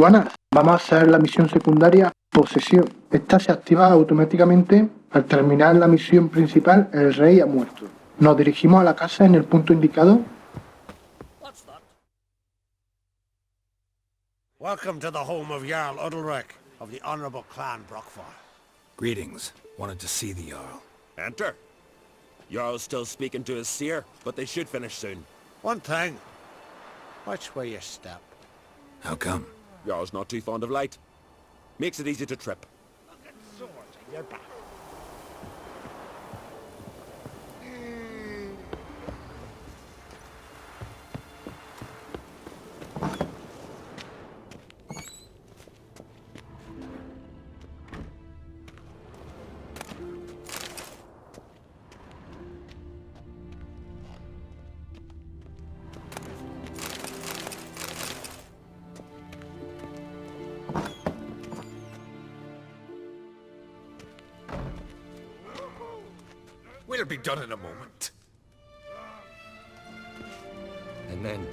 Buenas, vamos a hacer la misión secundaria Posesión. Esta se activa automáticamente al terminar la misión principal. El rey ha muerto. Nos dirigimos a la casa en el punto indicado. Welcome to the home of Jarl Undvik of the Honourable Clan Brockfar. Greetings. Wanted to see the Jarl. Enter. Jarl's still speaking to his seer, but they should finish soon. One thing. Watch where you step. How come? Jarl's not too fond of light. Makes it easy to trip. Look at swords in your back. We'll be done in a moment. And then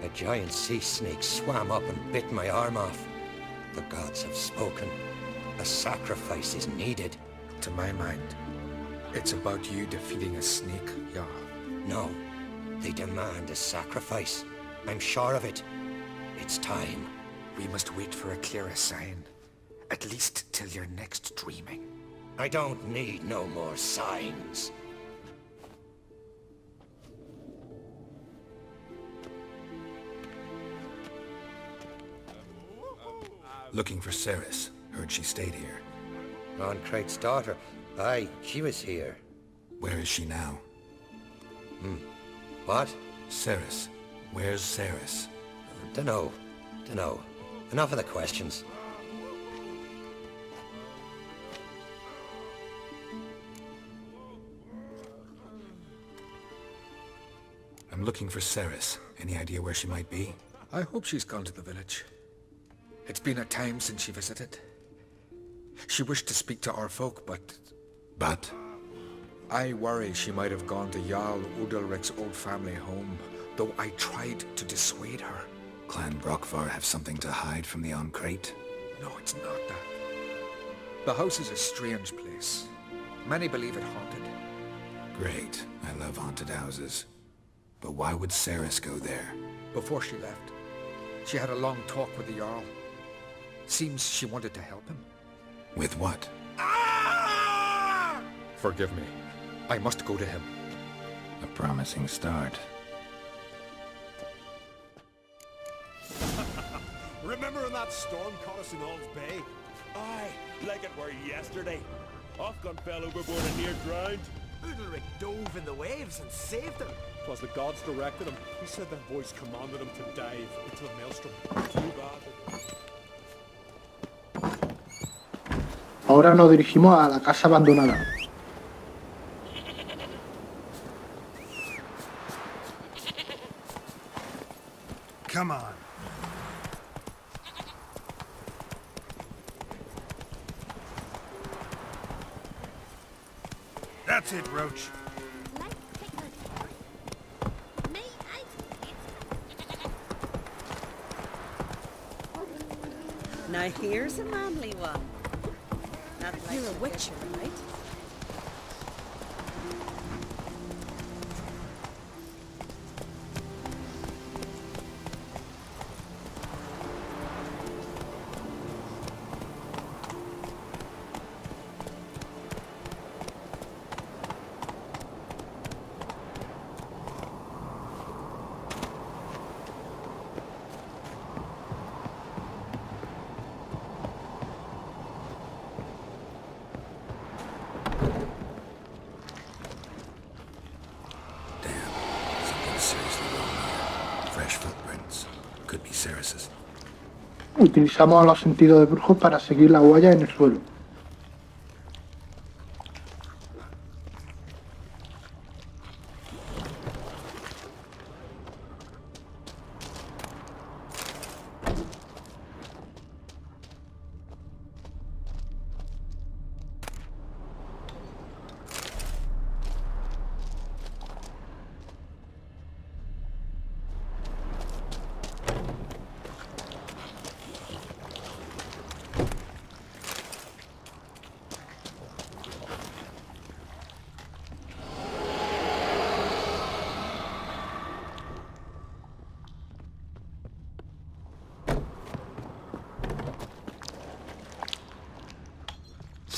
a giant sea snake swam up and bit my arm off. The gods have spoken. A sacrifice is needed. To my mind, it's about you defeating a snake, Jarl. No, they demand a sacrifice. I'm sure of it. It's time. We must wait for a clearer sign. At least till your next dreaming. I don't need no more signs. Looking for Ceres. Heard she stayed here. Ron Craig's daughter. Aye, she was here. Where is she now? What? Ceres. Where's Ceres? Dunno. Enough of the questions. I'm looking for Ceres. Any idea where she might be? I hope she's gone to the village. It's been a time since she visited. She wished to speak to our folk, but... But? I worry she might have gone to Jarl Udalric's old family home, though I tried to dissuade her. Clan Brockfar have something to hide from the Oncrate? No, it's not that. The house is a strange place. Many believe it haunted. Great. I love haunted houses. But why would Ceres go there? Before she left, she had a long talk with the Jarl. Seems she wanted to help him. With what? Forgive me. I must go to him. A promising start. Remember when that storm caught us in Ald's Bay? Aye, like it were yesterday. Ofcon fell overboard and near drowned. Udalric dove in the waves and saved him. 'Twas the gods directed him. He said their voice commanded him to dive into the maelstrom. Too bad. Ahora nos dirigimos a la casa abandonada. Come on. That's it, Roach. Now here's a manly one. You're a witcher, right? Utilizamos los sentidos de brujo para seguir la huella en el suelo.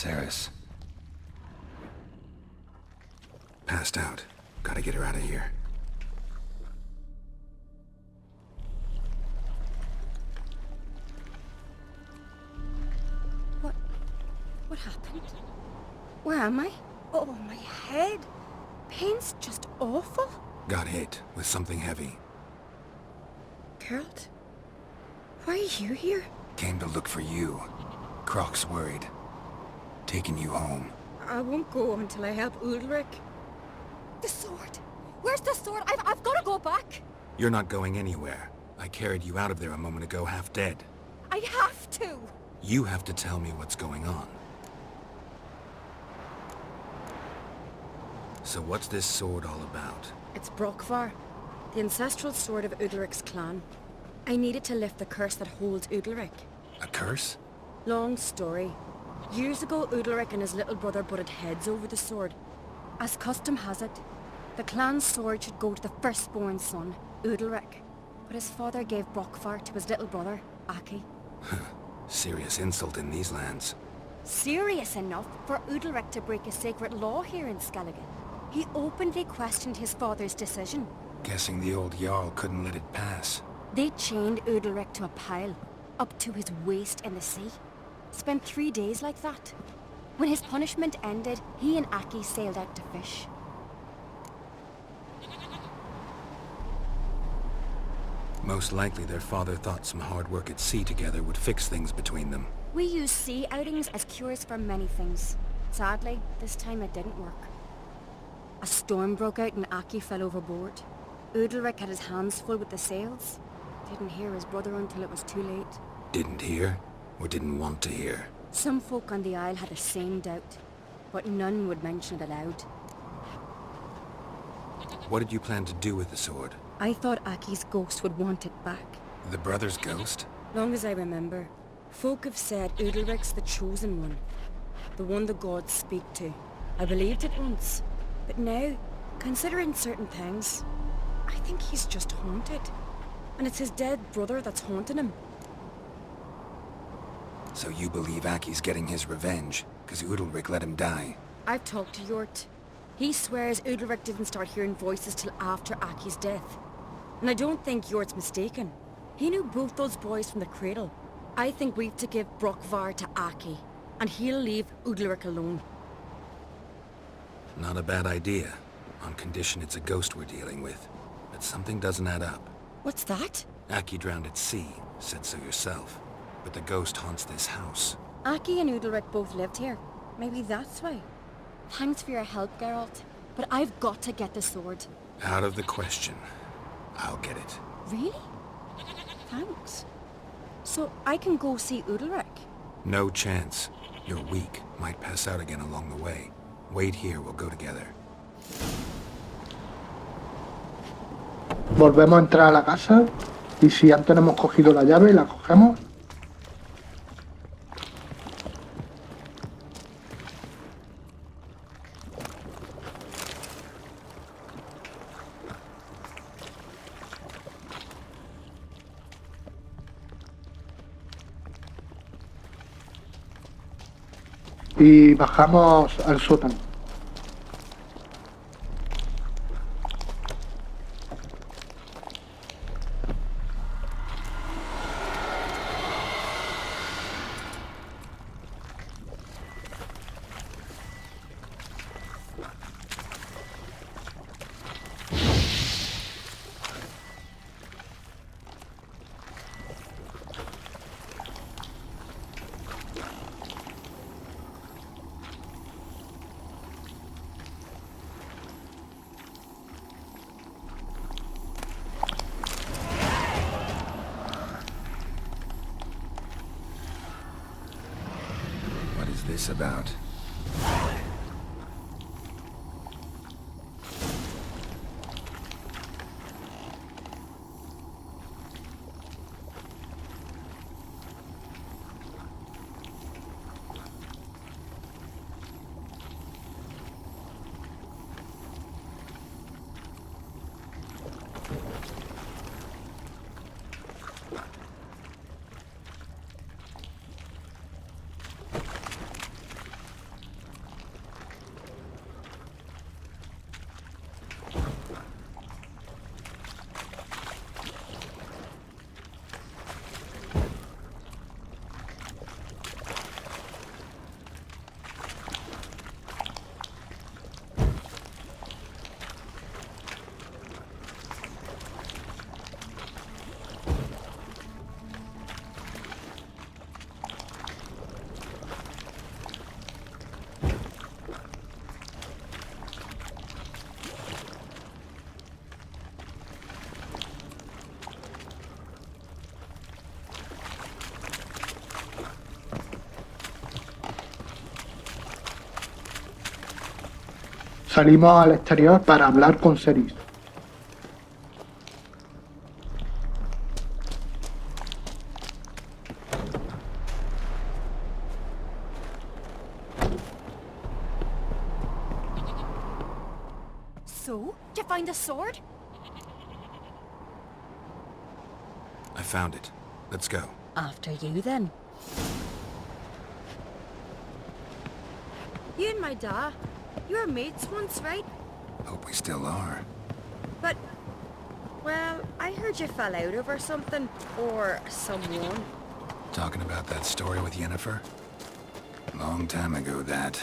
Ceres. Passed out. Gotta get her out of here. What happened? Where am I? Oh, my head. Pain's just awful. Got hit with something heavy. Geralt? Why are you here? Came to look for you. Croc's worried. Taking you home. I won't go until I help Undvik. The sword! Where's the sword? I've got to go back! You're not going anywhere. I carried you out of there a moment ago half dead. I have to! You have to tell me what's going on. So what's this sword all about? It's Brokvar, the ancestral sword of Undvik's clan. I needed to lift the curse that holds Undvik. A curse? Long story. Years ago, Undvik and his little brother butted heads over the sword. As custom has it, the clan's sword should go to the firstborn son, Undvik. But his father gave Brokvar to his little brother, Aki. Serious insult in these lands. Serious enough for Undvik to break a sacred law here in Skellige. He openly questioned his father's decision. Guessing the old Jarl couldn't let it pass. They chained Undvik to a pile, up to his waist in the sea. Spent 3 days like that. When his punishment ended, he and Aki sailed out to fish. Most likely their father thought some hard work at sea together would fix things between them. We use sea outings as cures for many things. Sadly, this time it didn't work. A storm broke out and Aki fell overboard. Undvik had his hands full with the sails. Didn't hear his brother until it was too late. Didn't hear? Or didn't want to hear? Some folk on the isle had the same doubt, but none would mention it aloud. What did you plan to do with the sword? I thought Aki's ghost would want it back. The brother's ghost? Long as I remember, folk have said Undvik's the chosen one. The one the gods speak to. I believed it once, but now, considering certain things, I think he's just haunted. And it's his dead brother that's haunting him. So you believe Aki's getting his revenge, because Undvik let him die? I've talked to Yort. He swears Undvik didn't start hearing voices till after Aki's death. And I don't think Yort's mistaken. He knew both those boys from the cradle. I think we've to give Brokvar to Aki, and he'll leave Undvik alone. Not a bad idea, on condition it's a ghost we're dealing with. But something doesn't add up. What's that? Aki drowned at sea, said so yourself. But the ghost haunts this house. Aki and Undvik both lived here. Maybe that's why. Thanks for your help, Geralt. But I've got to get the sword. Out of the question. I'll get it. Really? Thanks. So I can go see Undvik? No chance. You're weak. Might pass out again along the way. Wait here, we'll go together. Volvemos a entrar a la casa y si antes no hemos cogido la llave, la cogemos. Y bajamos al sótano. This about? Salimos al exterior para hablar con Ceris. So, did you find the sword? I found it. Let's go. After you, then. You and my dad, you were mates once, right? Hope we still are. But, well, I heard you fell out over something, or someone. Talking about that story with Yennefer? Long time ago, that.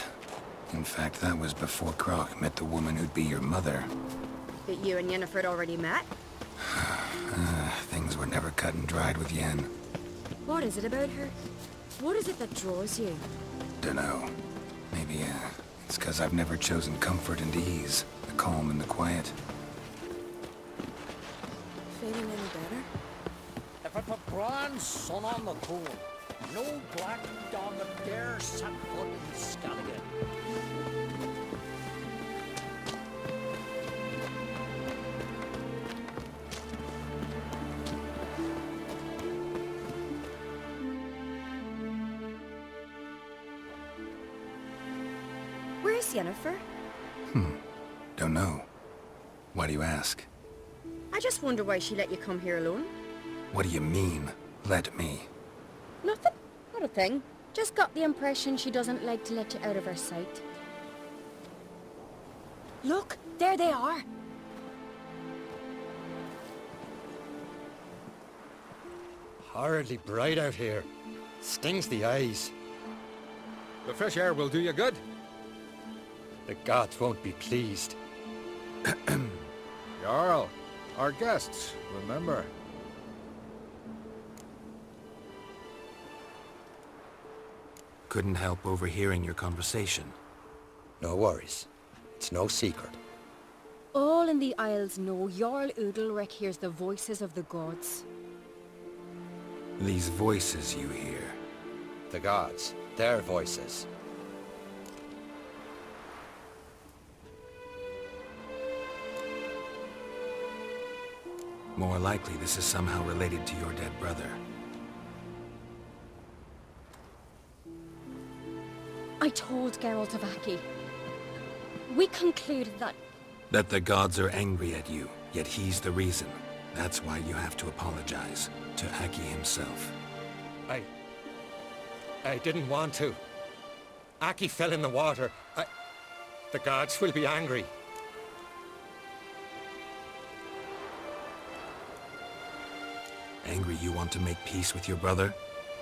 In fact, that was before Croc met the woman who'd be your mother. But you and Yennefer had already met? Things were never cut and dried with Yen. What is it about her? What is it that draws you? Dunno. Maybe, it's 'cause I've never chosen comfort and ease. The calm and the quiet. Feeling any better? If it were Brian's son on the throne, no black dog that dare set foot in Skellige. Where's Yennefer? Don't know. Why do you ask? I just wonder why she let you come here alone. What do you mean, let me? Nothing. Not a thing. Just got the impression she doesn't like to let you out of her sight. Look, there they are. Horridly bright out here. Stings the eyes. The fresh air will do you good. The gods won't be pleased. Jarl, our guests, remember. Couldn't help overhearing your conversation. No worries. It's no secret. All in the Isles know Jarl Udalric hears the voices of the gods. These voices you hear. The gods. Their voices. More likely this is somehow related to your dead brother. I told Geralt of Aki. We concluded that... That the gods are angry at you, yet he's the reason. That's why you have to apologize to Aki himself. I didn't want to. Aki fell in the water. The gods will be angry. Angry you want to make peace with your brother?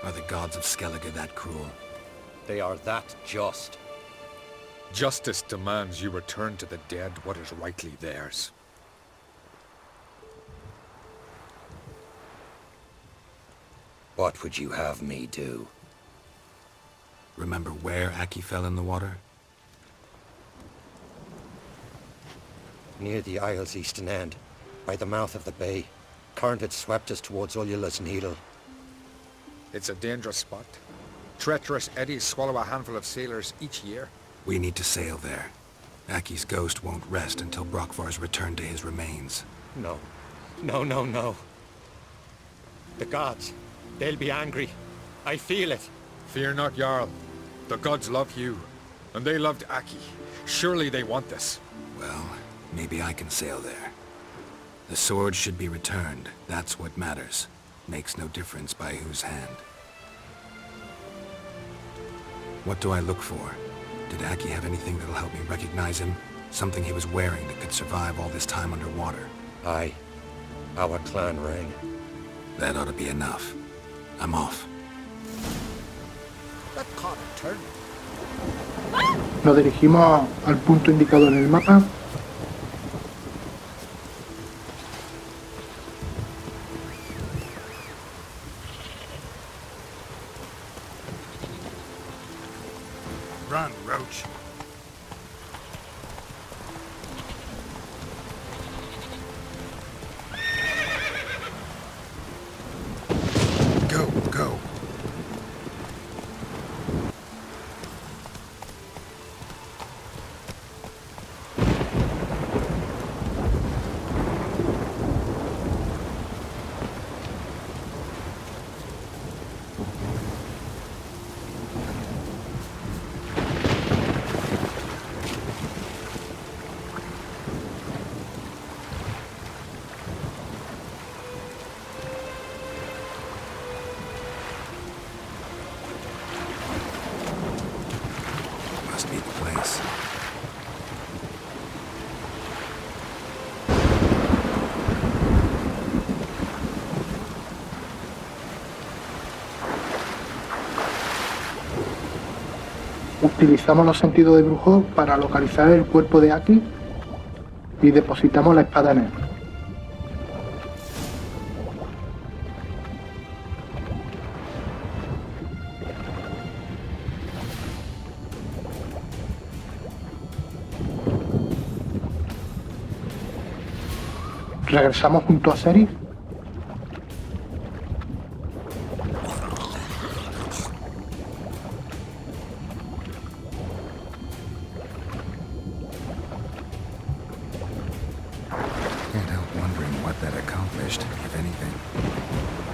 Are the gods of Skellige that cruel? They are that just. Justice demands you return to the dead what is rightly theirs. What would you have me do? Remember where Aki fell in the water? Near the Isle's eastern end, by the mouth of the bay. Current had swept us towards Ullula's Needle. It's a dangerous spot. Treacherous eddies swallow a handful of sailors each year. We need to sail there. Aki's ghost won't rest until Brokvar's returned to his remains. No. No. The gods. They'll be angry. I feel it. Fear not, Jarl. The gods love you, and they loved Aki. Surely they want this. Well, maybe I can sail there. The sword should be returned. That's what matters. Makes no difference by whose hand. What do I look for? Did Aki have anything that'll help me recognize him? Something he was wearing that could survive all this time underwater? Aye. Our clan ring. That ought to be enough. I'm off. That caught a turn. Nos dirigimos al punto indicado en el mapa. Run, Roach. Go. Utilizamos los sentidos de brujo para localizar el cuerpo de Aki y depositamos la espada en él. Regresamos junto a Seri. Can't help wondering what that accomplished, if anything.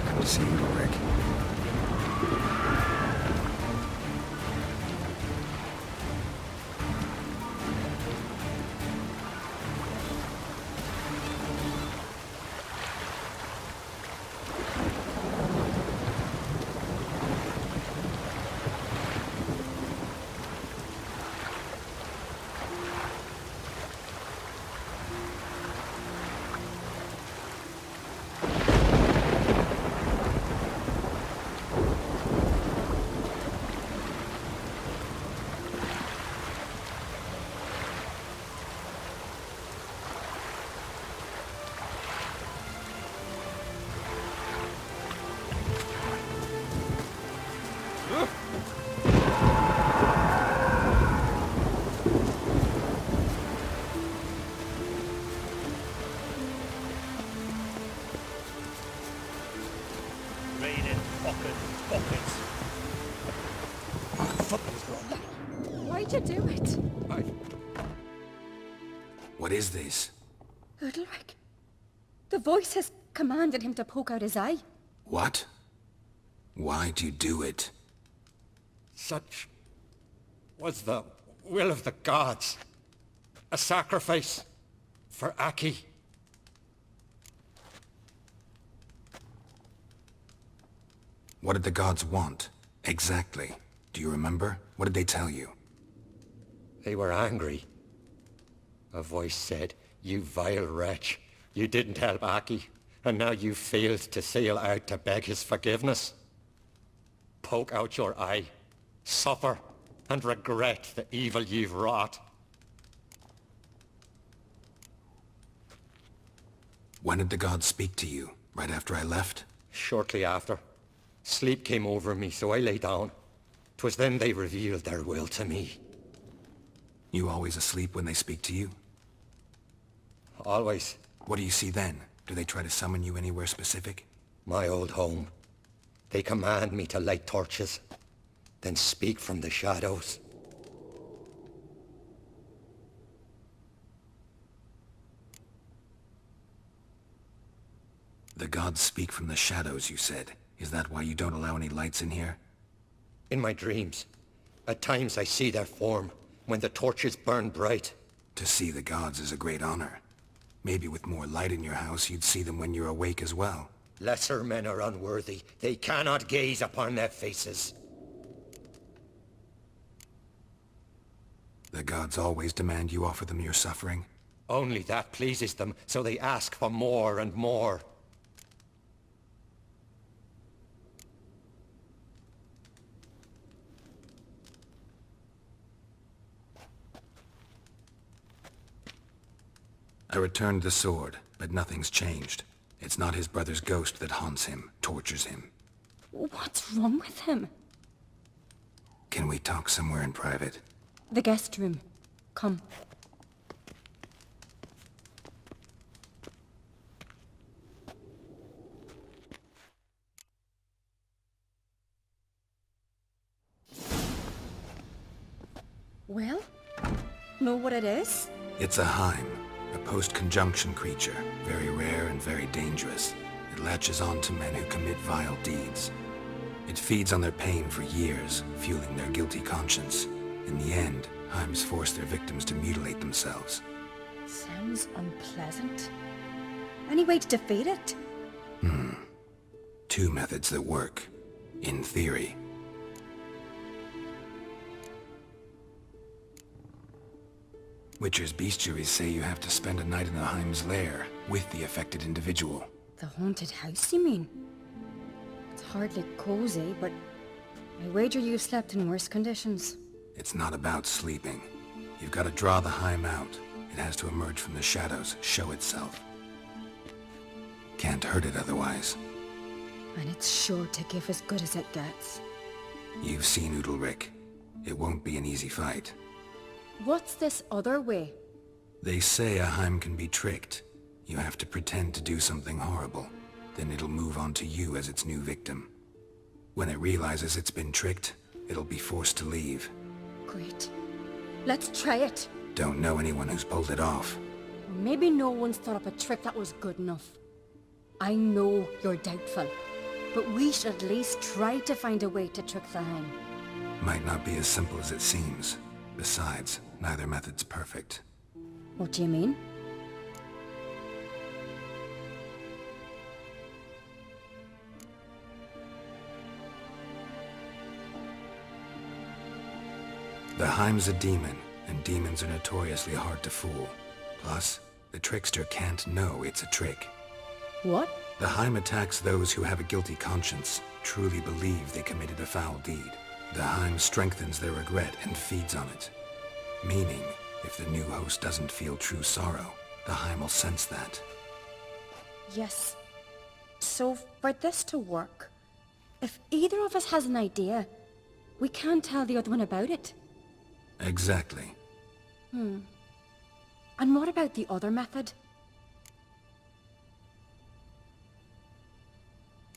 Come to see Undvik. Raining fucking buckets. What the fuck is wrong? Why'd you do it? What is this? Undvik. The voice has commanded him to poke out his eye. What? Why'd you do it? Such was the will of the gods. A sacrifice for Aki. What did the gods want? Exactly. Do you remember? What did they tell you? They were angry. A voice said, "You vile wretch, you didn't help Aki, and now you failed to sail out to beg his forgiveness. Poke out your eye, suffer, and regret the evil you've wrought." When did the gods speak to you? Right after I left? Shortly after, sleep came over me, so I lay down. 'Twas then they revealed their will to me. You always asleep when they speak to you? Always. What do you see then? Do they try to summon you anywhere specific? My old home. They command me to light torches, then speak from the shadows. The gods speak from the shadows, you said. Is that why you don't allow any lights in here? In my dreams, at times I see their form, when the torches burn bright. To see the gods is a great honor. Maybe with more light in your house, you'd see them when you're awake as well. Lesser men are unworthy. They cannot gaze upon their faces. The gods always demand you offer them your suffering? Only that pleases them, so they ask for more and more. I returned the sword, but nothing's changed. It's not his brother's ghost that haunts him, tortures him. What's wrong with him? Can we talk somewhere in private? The guest room. Come. Well, know what it is? It's a Heim, a post-conjunction creature, very rare and very dangerous. It latches on to men who commit vile deeds. It feeds on their pain for years, fueling their guilty conscience. In the end, Heims force their victims to mutilate themselves. Sounds unpleasant. Any way to defeat it? Two methods that work, in theory. Witcher's bestiaries say you have to spend a night in the Heim's lair with the affected individual. The haunted house, you mean? It's hardly cozy, but I wager you've slept in worse conditions. It's not about sleeping. You've got to draw the Heim out. It has to emerge from the shadows, show itself. Can't hurt it otherwise. And it's sure to give as good as it gets. You've seen Undvik. It won't be an easy fight. What's this other way? They say a Heim can be tricked. You have to pretend to do something horrible. Then it'll move on to you as its new victim. When it realizes it's been tricked, it'll be forced to leave. Great. Let's try it. Don't know anyone who's pulled it off. Maybe no one's thought up a trick that was good enough. I know you're doubtful, but we should at least try to find a way to trick the Heim. Might not be as simple as it seems. Besides, neither method's perfect. What do you mean? The Heim's a demon, and demons are notoriously hard to fool. Plus, the trickster can't know it's a trick. What? The Heim attacks those who have a guilty conscience, truly believe they committed a foul deed. The Heim strengthens their regret and feeds on it. Meaning, if the new host doesn't feel true sorrow, the Heim will sense that. Yes. So, for this to work, if either of us has an idea, we can't tell the other one about it. Exactly. And what about the other method?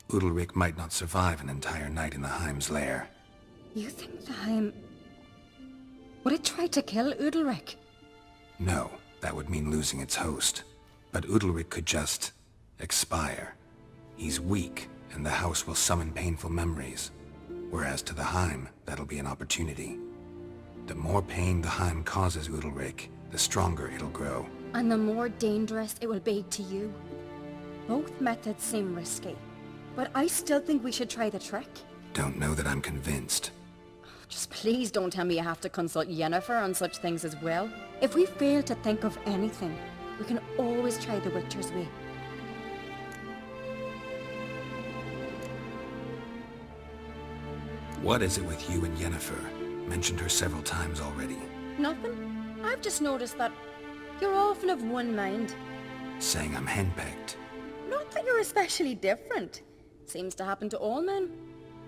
Undvik might not survive an entire night in the Heim's lair. You think the Heim... Would it try to kill Undvik? No, that would mean losing its host. But Undvik could just... expire. He's weak, and the house will summon painful memories. Whereas to the Heim, that'll be an opportunity. The more pain the Heim causes Undvik, the stronger it'll grow. And the more dangerous it will be to you. Both methods seem risky, but I still think we should try the trick. Don't know that I'm convinced. Just please don't tell me you have to consult Yennefer on such things as well. If we fail to think of anything, we can always try the Witcher's way. What is it with you and Yennefer? Mentioned her several times already. Nothing. I've just noticed that you're often of one mind. Saying I'm henpecked. Not that you're especially different. Seems to happen to all men.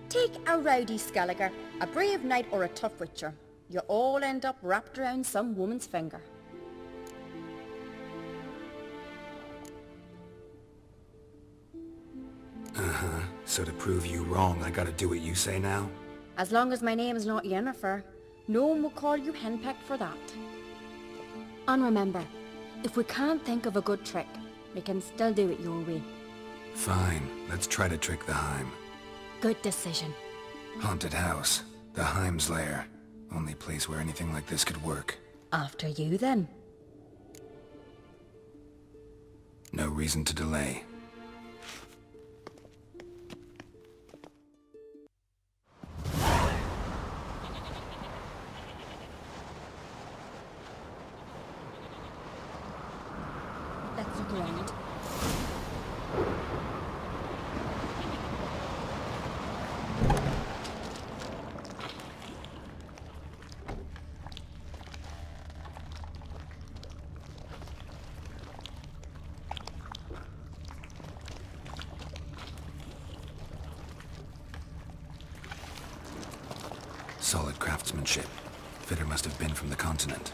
Take a rowdy Skellige, a brave knight or a tough witcher. You all end up wrapped around some woman's finger. Uh-huh. So to prove you wrong, I gotta do what you say now? As long as my name is not Yennefer, no one will call you henpecked for that. And remember, if we can't think of a good trick, we can still do it your way. Fine, let's try to trick the Heim. Good decision. Haunted house. The Heim's lair. Only place where anything like this could work. After you then. No reason to delay. Let's look around. Solid craftsmanship. Fitter must have been from the continent.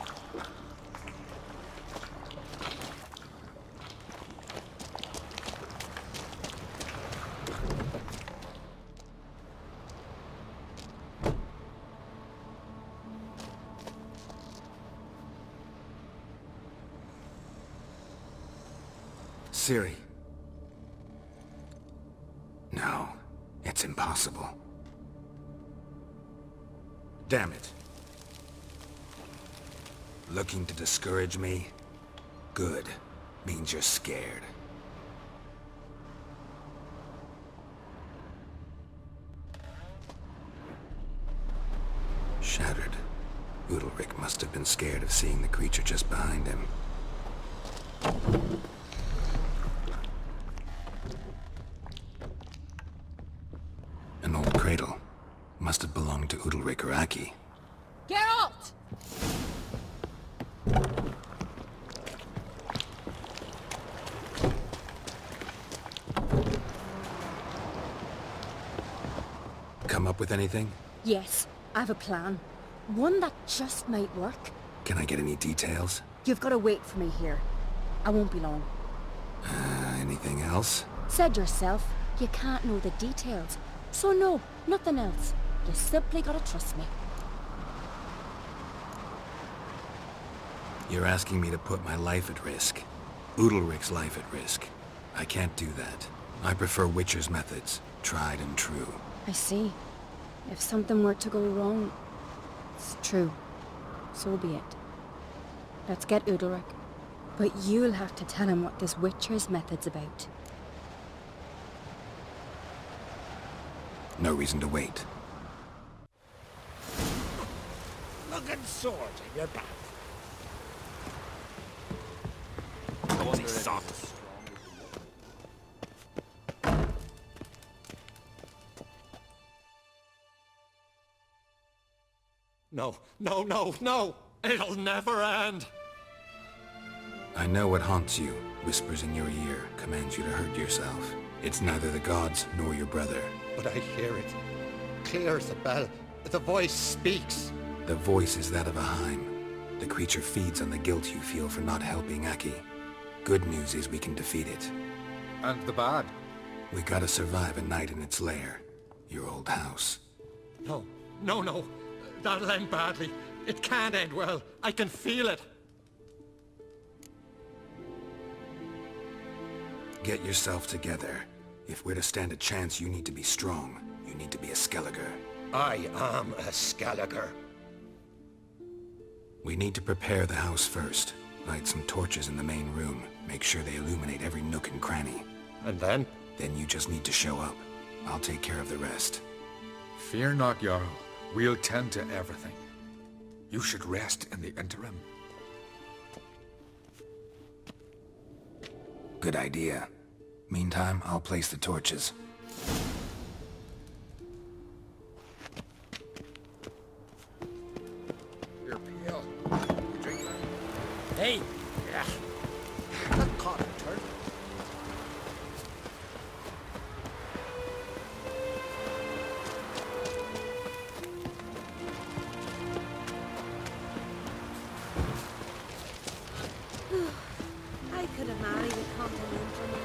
Ciri. No, it's impossible. Damn it. Looking to discourage me? Good. Means you're scared. Shattered. Undvik must have been scared of seeing the creature just behind him. An old cradle. Must have belonged to Undvik or Aki. Geralt! Come up with anything? Yes, I have a plan. One that just might work. Can I get any details? You've got to wait for me here. I won't be long. Anything else? Said yourself, you can't know the details. So no, nothing else. You simply gotta trust me. You're asking me to put my life at risk. Udalric's life at risk. I can't do that. I prefer Witcher's methods, tried and true. I see. If something were to go wrong, it's true. So be it. Let's get Udalric. But you'll have to tell him what this Witcher's method's about. No reason to wait. Looking sword in your back. I wonder if socks. No, no, no, no! It'll never end! I know what haunts you, whispers in your ear, commands you to hurt yourself. It's neither the gods nor your brother. But I hear it. Clear as a bell. The voice speaks. The voice is that of a Heim. The creature feeds on the guilt you feel for not helping Aki. Good news is we can defeat it. And the bad? We gotta survive a night in its lair. Your old house. No, no, no. That'll end badly. It can't end well. I can feel it. Get yourself together. If we're to stand a chance, you need to be strong. You need to be a Skellige. I am a Skellige. We need to prepare the house first. Light some torches in the main room. Make sure they illuminate every nook and cranny. And then? Then you just need to show up. I'll take care of the rest. Fear not, Jarl. We'll tend to everything. You should rest in the interim. Good idea. Meantime, I'll place the torches. You're pale. Drink. Hey! Yeah. That caught a turn. I could have married a continental man.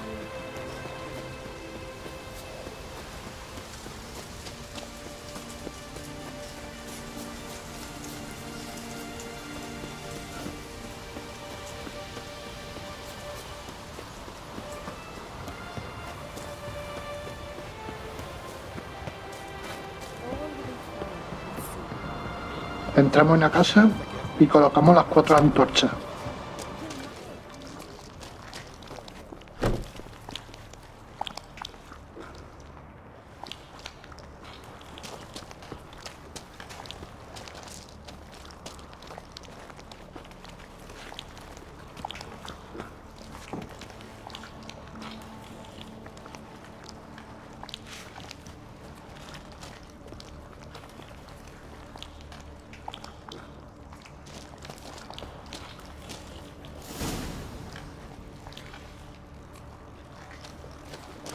Entramos en la casa y colocamos las 4 antorchas.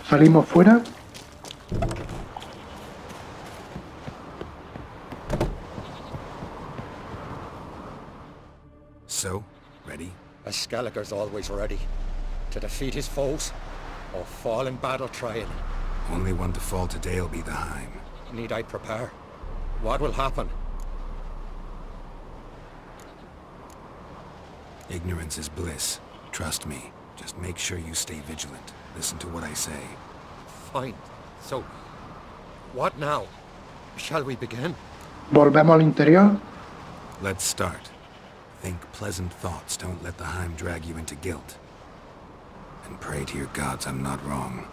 Salimos fuera. So, ready? A Skellige's always ready. To defeat his foes, or fall in battle trying. Only one to fall today will be the Heim. Need I prepare? What will happen? Ignorance is bliss. Trust me. Just make sure you stay vigilant. Listen to what I say. Fine. So, what now? Shall we begin? Volvemos al interior. Let's start. Think pleasant thoughts. Don't let the Heim drag you into guilt. And pray to your gods I'm not wrong.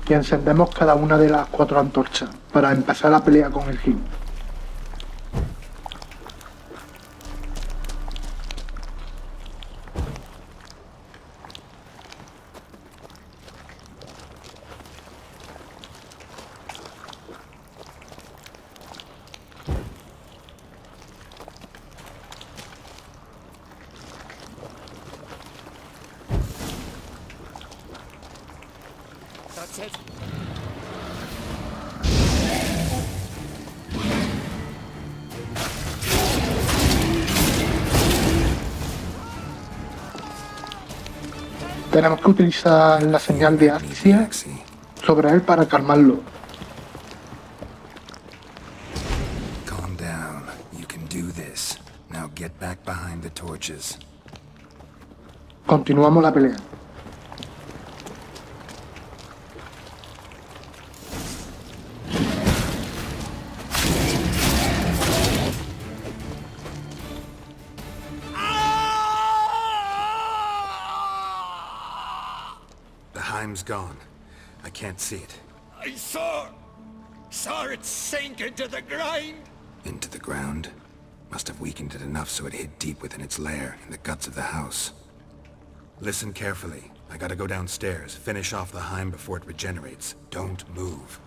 Y encendemos cada una de las 4 antorchas para empezar la pelea con el Jin. That's it. Tenemos que utilizar la señal de asfixia sobre él para calmarlo. Calm down. You can do this. Now get back behind the torches. Continuamos la pelea. The Heim's gone. I can't see it. I saw it sink into the ground. Into the ground? Must have weakened it enough so it hid deep within its lair, in the guts of the house. Listen carefully. I gotta go downstairs, finish off the Heim before it regenerates. Don't move.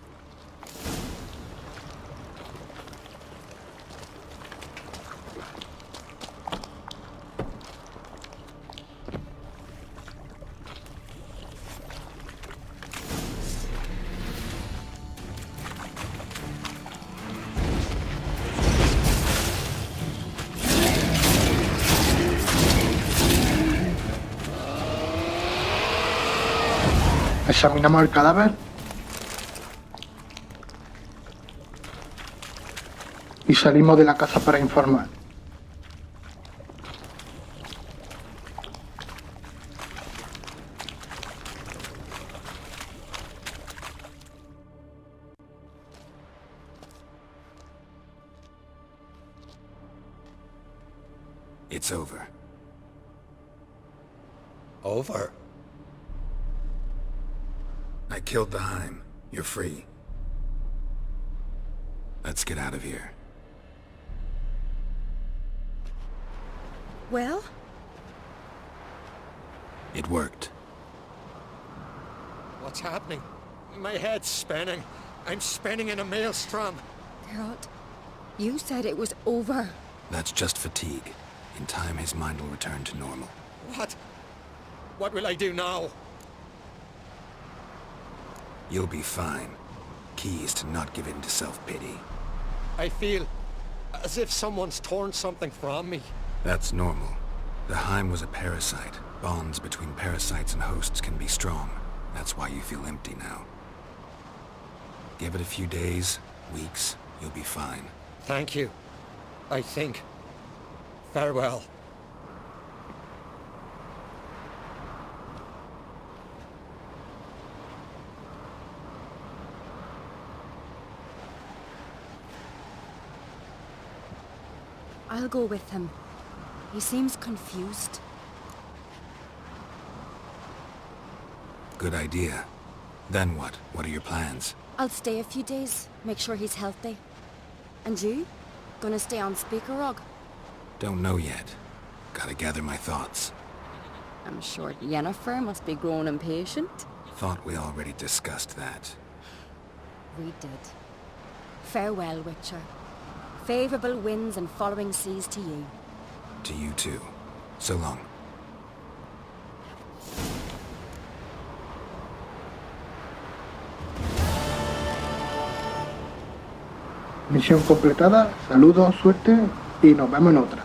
Examinamos el cadáver y salimos de la casa para informar. It's over. Over? I killed the Heim. You're free. Let's get out of here. Well? It worked. What's happening? My head's spinning. I'm spinning in a maelstrom. Geralt, you said it was over. That's just fatigue. In time, his mind will return to normal. What? What will I do now? You'll be fine. Key is to not give in to self-pity. I feel as if someone's torn something from me. That's normal. The Heim was a parasite. Bonds between parasites and hosts can be strong. That's why you feel empty now. Give it a few days, weeks, you'll be fine. Thank you. I think. Farewell. I'll go with him. He seems confused. Good idea. Then what? What are your plans? I'll stay a few days, make sure he's healthy. And you? Gonna stay on Speaker Rog? Don't know yet. Gotta gather my thoughts. I'm sure Yennefer must be growing impatient. Thought we already discussed that. We did. Farewell, Witcher. Favourable winds and following seas to you. To you too. So long. Misión completada, saludos, suerte y nos vemos en otra.